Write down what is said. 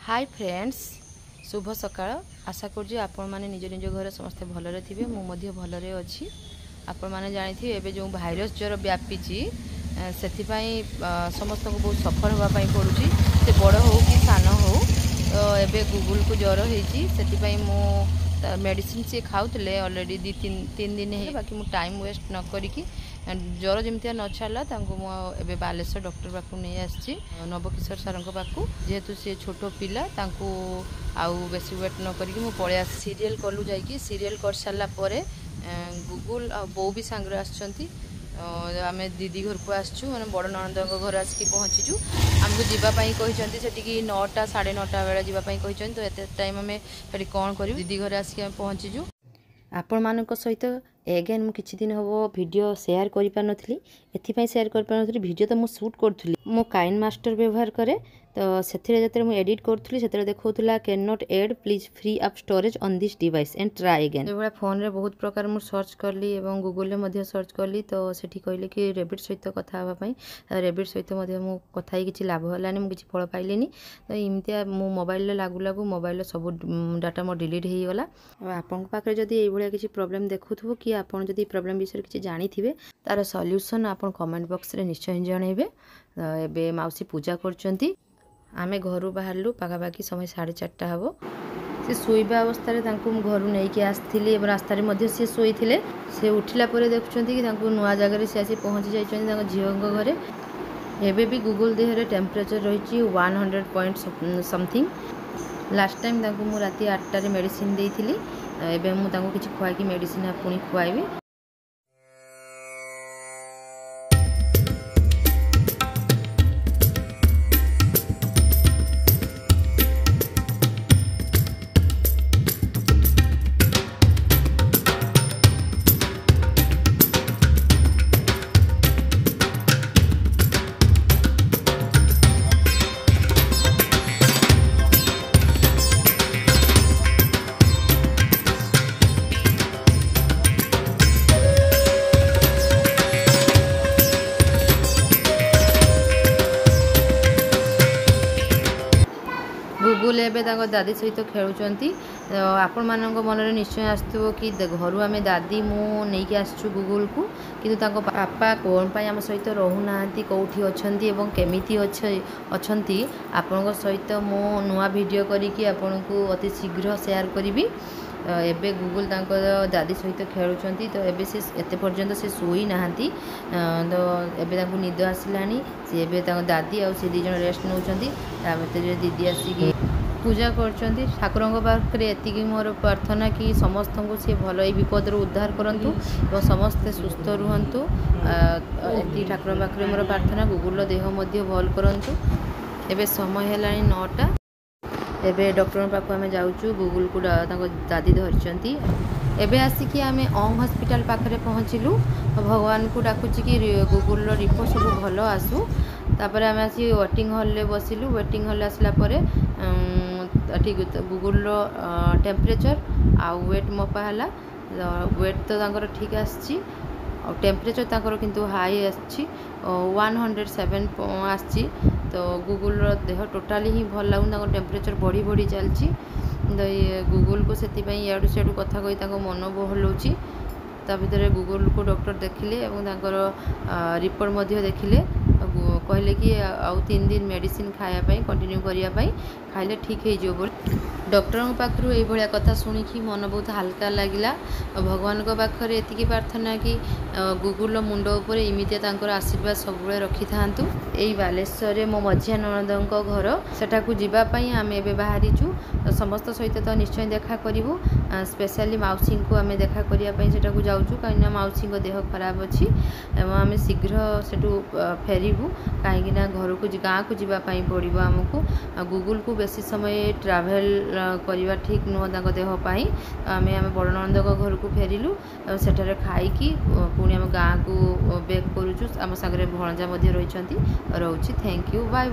Hi friends शुभ सकाळ आशा करूँ आपण मैंने निज निज घर समस्ते भलरे थे मुझे भलरे अच्छी आपण मैंने जानी एवं जो भाइरस ज्वर व्यापी से समस्त को बहुत सफर होगापाई पड़ुची से बड़ हो कि सान हो तो एबे गूगल को ज्वर होती मु मेडिसिन सी खाऊले ऑलरेडी तीन दिन है बाकी मु टाइम वेस्ट न करी ज्वर जमती न छाड़ा मुझे बालेश्वर डॉक्टर पाक नहीं आसी नवकिशोर सार पाक जेहेतु सी छोट पिला आउ बेसी वेट न करी पलि आस सीरियल कलु जा सीरियल कर सारापर गूगल आ बो भी सांगे आम दीदी घर को आसचु मैंने बड़ ननद घर आसिक पहुँचीचु आमको जीवाई कहते से 9टा 9:30 बेले जीवाई कहते तो ये टाइम आम से कौन कर दीदी घर आसिक पहुँचीचु आपण मान सहित एगेन मु किछि दिन हम वीडियो शेयर कर पार नथली एथिपाई शेयर कर पार नथली वीडियो तो मु शूट करथली मो काइन मास्टर व्यवहार करे तो सेथिरे जते मु एडिट करथली सेथिरे देखौतला can not add please free up storage on this device and try again एबा फोन रे बहुत प्रकार मु सर्च करली एवं गूगल रे मध्ये सर्च करली तो सेठी कहले कि रेबिट सहित कथा हवा पई रेबिट सहित मध्ये मु कथा ही किछि लाभ हलानी मु किछि फळ पाइलेनी तो इमतिया मु मोबाइल रे लागू लागू मोबाइल रे सब डाटा मो डिलीट हे गला आपन पाखरे जदी एई भलिया किछि प्रॉब्लम देखुथबो कि आपन जदी प्रॉब्लम विषय किछि जानि थिबे तार सॉल्यूशन आपन कमेंट बॉक्स रे निश्चय जणैबे एबे माउसी पूजा करचंती आमे घरु बाहरलु पाखापाखि समय 4:30 हम से शोवा अवस्था घर नहीं कि आसती रास्तार सी शोई से उठिला देखुं कि नुआ जगह से आसी पहुँची जाइए झील घरे एबे भी गूगल देहरे टेम्परेचर रही 100 पॉइंट समथिंग लास्ट टाइम मु राति 8टारे मेडिसिन देइथिली एबे मु किछि खुआई मेडिसिन पुणी खुआइबी गूगल एवं दादी सहित खेलुंट आपण मान मन में निश्चय आसो कि घर आम दादी मु नहीं आसचु गूगल को किंतु तांको पापा कौन पाई आम सहित रहूना कौटी अच्छा केमिति अच्छी आपण सहित मु नुआ वीडियो करी आपण को अति शीघ्र शेयर करी एबे गूगल दादी सहित खेलुंट तो एबे से एते पर्यंत से शोई नहांती तो एबे निद आसलानी से एबे दादी आ से 2 जन रेस्ट नौकरी दीदी आसिक पूजा कर ठाकुर पाखे एति मोर प्रार्थना कि समस्त को सी भल विपद उद्धार करंतु और समस्ते सुस्थ रुहंतु एति ठाकुर पाखे मोर प्रार्थना गूगल देह भल करंतु एबे समय है 9टा एबे डॉक्टर पाक आम जाऊँ गूगल को दादी धरती एबे आसिक आम ओम हॉस्पिटल पाखे पहुँचलु भगवान को डाकुची कि गूगल रिपोर्ट सब भल आसू तापर आम आसी वेटिंग हॉल रे बसिलु वेटिंग हॉल आसला परे ठीक गूगल टेम्परेचर आउ वेट मपा है वेट तो ठीक आसी टेम्परेचर तांकर किंतु हाई आसी 107 आसी तो गूगल देह टोटाली ही भल लगुन टेम्परेचर बढ़ी बढ़ी चलती तो ये गूगल को से इाड़ू सियाड़ू कथा कही मन बहलाऊँगी ता भर गूगल को डॉक्टर देखिले रिपोर्ट देखिले कहले कि आउ 3 दिन मेडिसिन खायापाई कंटिन्यू करने खाइले ठीक हो डॉक्टर पाखु ये कथा शुणिकी मन बहुत हल्का लगिला भगवान पाखे एति प्रार्थना कि गूगल मुंड उपर इमितिया आशीर्वाद सब रखी था यही बालेश्वर मो मझिया ननद घर सेठा जावाई आम ए बाहरीचु समस्त सहित तो निश्चय देखा करूँ स्पेशली मौसी को आम देखा करने सेठा जाऊँ कहीं मौसी देह खराब अच्छी आम शीघ्र सेठू फेरबू कहीं घर को गाँव को जावाई पड़ो आमको गूगल को बेसी समय ट्रावेल करवा ठीक नुह देहपाई आम बड़ ननद घर को फेरिलु सेठारे खाई पुणी आम गाँव को बैक करुचु आम सागरे भणजा रही रोचे थैंक यू बाय बाय।